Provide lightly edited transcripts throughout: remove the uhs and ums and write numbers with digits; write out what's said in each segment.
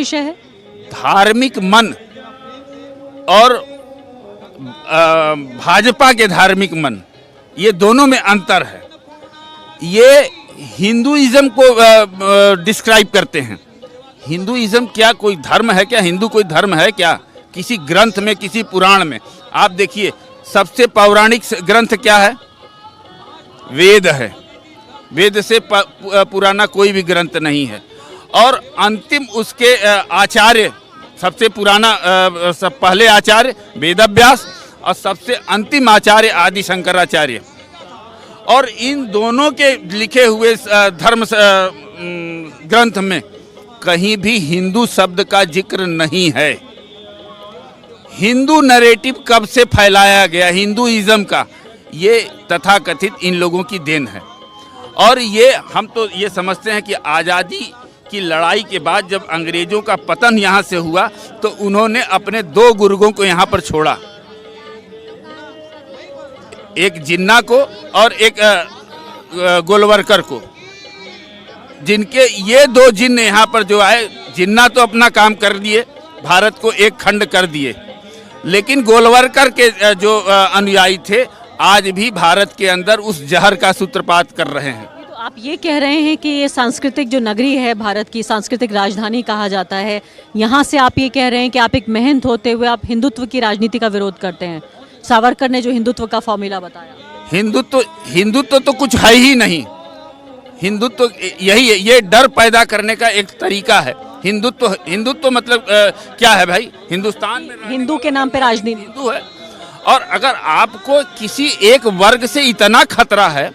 विषय है? धार्मिक मन और भाजपा के धार्मिक मन, ये दोनों में अंतर है। ये हिंदुइज्म को डिस्क्राइब करते हैं। हिंदुइज्म क्या कोई धर्म है क्या? हिंदू कोई धर्म है क्या? किसी ग्रंथ में, किसी पुराण में आप देखिए, सबसे पौराणिक ग्रंथ क्या है? वेद है। वेद से पुराना कोई भी ग्रंथ नहीं है। और अंतिम उसके आचार्य, सबसे पुराना सब पहले आचार्य वेदव्यास और सबसे अंतिम आचार्य आदि शंकराचार्य। और इन दोनों के लिखे हुए धर्म ग्रंथ में कहीं भी हिंदू शब्द का जिक्र नहीं है। हिंदू नैरेटिव कब से फैलाया गया हिंदुइज्म का, ये तथाकथित इन लोगों की देन है। और ये हम तो ये समझते हैं कि आज़ादी की लड़ाई के बाद जब अंग्रेजों का पतन यहाँ से हुआ तो उन्होंने अपने 2 गुर्गों को यहाँ पर छोड़ा, एक जिन्ना को और एक गोलवरकर को, जिनके ये 2 जिन्न यहाँ पर जो आए, जिन्ना तो अपना काम कर दिए, भारत को एक खंड कर दिए, लेकिन गोलवरकर के जो अनुयायी थे आज भी भारत के अंदर उस जहर का सूत्रपात कर रहे हैं। तो आप ये कह रहे हैं कि ये सांस्कृतिक जो नगरी है, भारत की सांस्कृतिक राजधानी कहा जाता है, यहाँ से आप ये कह रहे हैं कि आप एक महंत होते हुए आप हिंदुत्व की राजनीति का विरोध करते हैं। सावरकर ने जो हिंदुत्व का फॉर्मूला बताया, हिंदुत्व तो कुछ है ही नहीं। हिंदुत्व यही है, ये डर पैदा करने का एक तरीका है। हिंदुत्व मतलब क्या है भाई? हिंदुस्तान में हिंदू के नाम पे राजनीति हिंदू है। और अगर आपको किसी एक वर्ग से इतना खतरा है,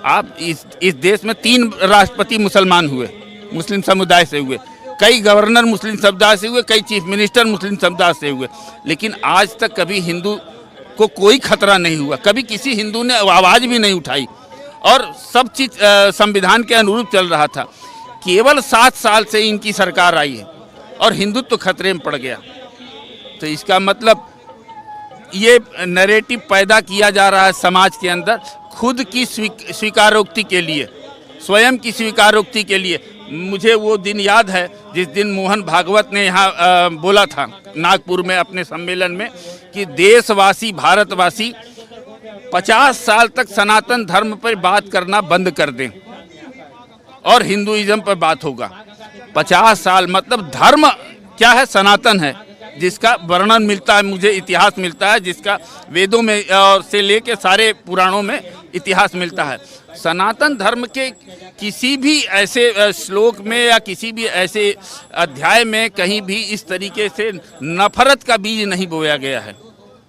आप इस देश में 3 राष्ट्रपति मुसलमान हुए, मुस्लिम समुदाय से हुए, कई गवर्नर मुस्लिम समुदाय से हुए, कई चीफ मिनिस्टर मुस्लिम समुदाय से हुए, लेकिन आज तक कभी हिंदू को कोई खतरा नहीं हुआ। कभी किसी हिंदू ने आवाज़ भी नहीं उठाई और सब चीज़ संविधान के अनुरूप चल रहा था। केवल 7 साल से इनकी सरकार आई है और हिंदुत्व खतरे में पड़ गया। तो इसका मतलब ये नैरेटिव पैदा किया जा रहा है समाज के अंदर, खुद की स्वीकारोक्ति के लिए, स्वयं की स्वीकारोक्ति के लिए। मुझे वो दिन याद है जिस दिन मोहन भागवत ने यहाँ बोला था नागपुर में अपने सम्मेलन में कि देशवासी, भारतवासी 50 साल तक सनातन धर्म पर बात करना बंद कर दें और हिंदुइज्म पर बात होगा। 50 साल मतलब धर्म क्या है? सनातन है, जिसका वर्णन मिलता है, मुझे इतिहास मिलता है, जिसका वेदों में से लेके सारे पुराणों में इतिहास मिलता है। सनातन धर्म के किसी भी ऐसे श्लोक में या किसी भी ऐसे अध्याय में कहीं भी इस तरीके से नफरत का बीज नहीं बोया गया है।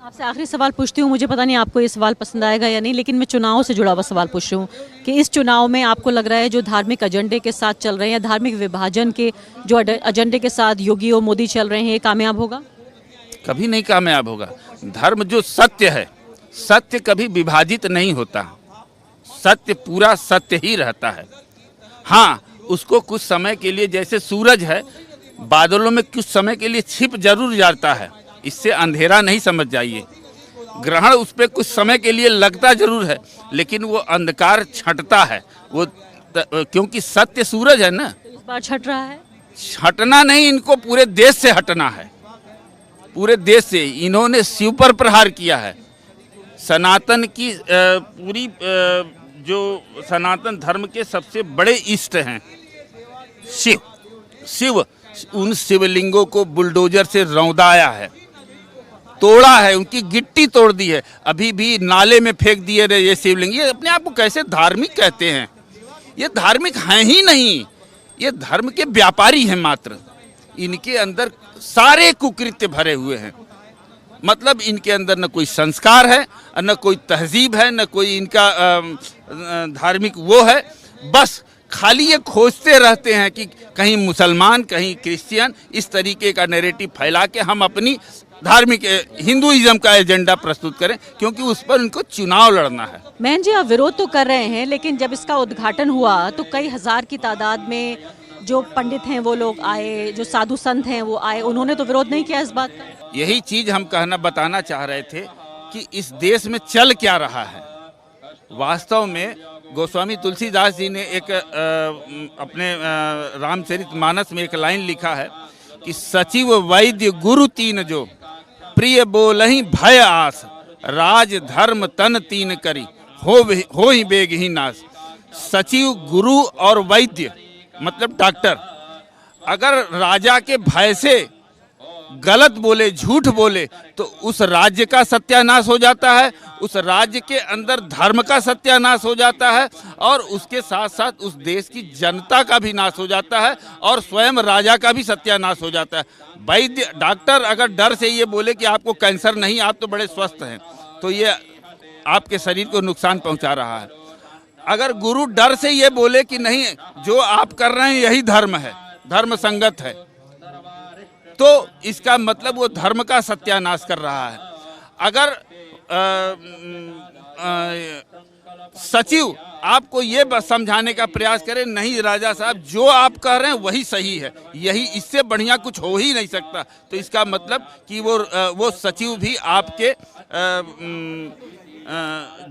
आपसे आखिरी सवाल पूछती हूँ, मुझे पता नहीं आपको ये सवाल पसंद आएगा या नहीं, लेकिन मैं चुनाव से जुड़ा हुआ सवाल पूछ रही हूँ कि इस चुनाव में आपको लग रहा है जो धार्मिक एजेंडे के साथ चल रहे हैं या धार्मिक विभाजन के जो एजेंडे के साथ योगी और मोदी चल रहे हैं, ये कामयाब होगा? कभी नहीं कामयाब होगा। धर्म जो सत्य है, सत्य कभी विभाजित नहीं होता, सत्य पूरा सत्य ही रहता है। हाँ, उसको कुछ समय के लिए, जैसे सूरज है बादलों में कुछ समय के लिए छिप जरूर जाता है, इससे अंधेरा नहीं समझ जाइए। ग्रहण उस पर कुछ समय के लिए लगता जरूर है, लेकिन वो अंधकार छंटता है, वो क्योंकि सत्य सूरज है ना। इस बार छट रहा है? छटना नहीं, इनको पूरे देश से हटना है। पूरे देश से इन्होंने शिव पर प्रहार किया है। सनातन की पूरी जो सनातन धर्म के सबसे बड़े इष्ट हैं शिव, उन शिवलिंगों को बुलडोजर से रौंदाया है, तोड़ा है, उनकी गिट्टी तोड़ दी है, अभी भी नाले में फेंक दिए रहे ये शिवलिंग। ये अपने आप को कैसे धार्मिक कहते हैं? ये धार्मिक हैं ही नहीं, ये धर्म के व्यापारी हैं मात्र। इनके अंदर सारे कुकृत्य भरे हुए हैं। मतलब इनके अंदर न कोई संस्कार है, न कोई तहजीब है, न कोई इनका धार्मिक वो है। बस खाली ये खोजते रहते हैं कि कहीं मुसलमान, कहीं क्रिश्चियन, इस तरीके का नैरेटिव फैला के हम अपनी धार्मिक हिंदुइज्म का एजेंडा प्रस्तुत करें, क्योंकि उस पर उनको चुनाव लड़ना है। मैन जी, आप विरोध तो कर रहे हैं, लेकिन जब इसका उद्घाटन हुआ तो कई हजार की तादाद में जो पंडित हैं वो लोग आए, जो साधु संत हैं वो आए, उन्होंने तो विरोध नहीं किया इस बात का। यही चीज़ हम बताना चाह रहे थे कि इस देश में चल क्या रहा है। वास्तव में गोस्वामी तुलसीदास जी ने एक अपने रामचरितमानस में एक लाइन लिखा है कि सचिव वैद्य गुरु तीन जो, प्रिय बोलहि भय आस, राज धर्म तन तीन करी, हो ही बेग ही नाश। सचिव, गुरु और वैद्य मतलब डॉक्टर अगर राजा के भय से गलत बोले, झूठ बोले, तो उस राज्य का सत्यानाश हो जाता है, उस राज्य के अंदर धर्म का सत्यानाश हो जाता है, और उसके साथ साथ उस देश की जनता का भी नाश हो जाता है, और स्वयं राजा का भी सत्यानाश हो जाता है। वैद्य, डॉक्टर अगर डर से ये बोले कि आपको कैंसर नहीं, आप तो बड़े स्वस्थ हैं, तो ये आपके शरीर को नुकसान पहुंचा रहा है। अगर गुरु डर से ये बोले कि नहीं, जो आप कर रहे हैं यही धर्म है, धर्म संगत है, तो इसका मतलब वो धर्म का सत्यानाश कर रहा है। अगर सचिव आपको ये समझाने का प्रयास करे, नहीं राजा साहब जो आप कह रहे हैं वही सही है, यही, इससे बढ़िया कुछ हो ही नहीं सकता, तो इसका मतलब कि वो सचिव भी आपके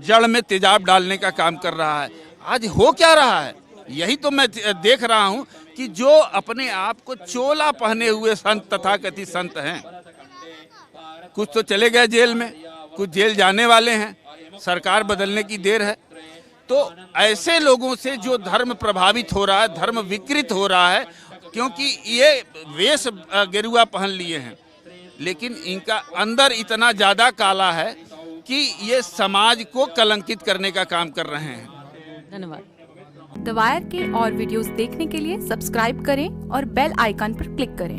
जड़ में तेजाब डालने का काम कर रहा है। आज हो क्या रहा है, यही तो मैं देख रहा हूं कि जो अपने आप को चोला पहने हुए संत, तथाकथित संत हैं, कुछ तो चले गए जेल में, कुछ जेल जाने वाले हैं, सरकार बदलने की देर है। तो ऐसे लोगों से जो धर्म प्रभावित हो रहा है, धर्म विकृत हो रहा है, क्योंकि ये वेश गेरुआ पहन लिए हैं, लेकिन इनका अंदर इतना ज़्यादा काला है कि ये समाज को कलंकित करने का काम कर रहे हैं। धन्यवाद। द वायर के और वीडियोस देखने के लिए सब्सक्राइब करें और बेल आइकन पर क्लिक करें।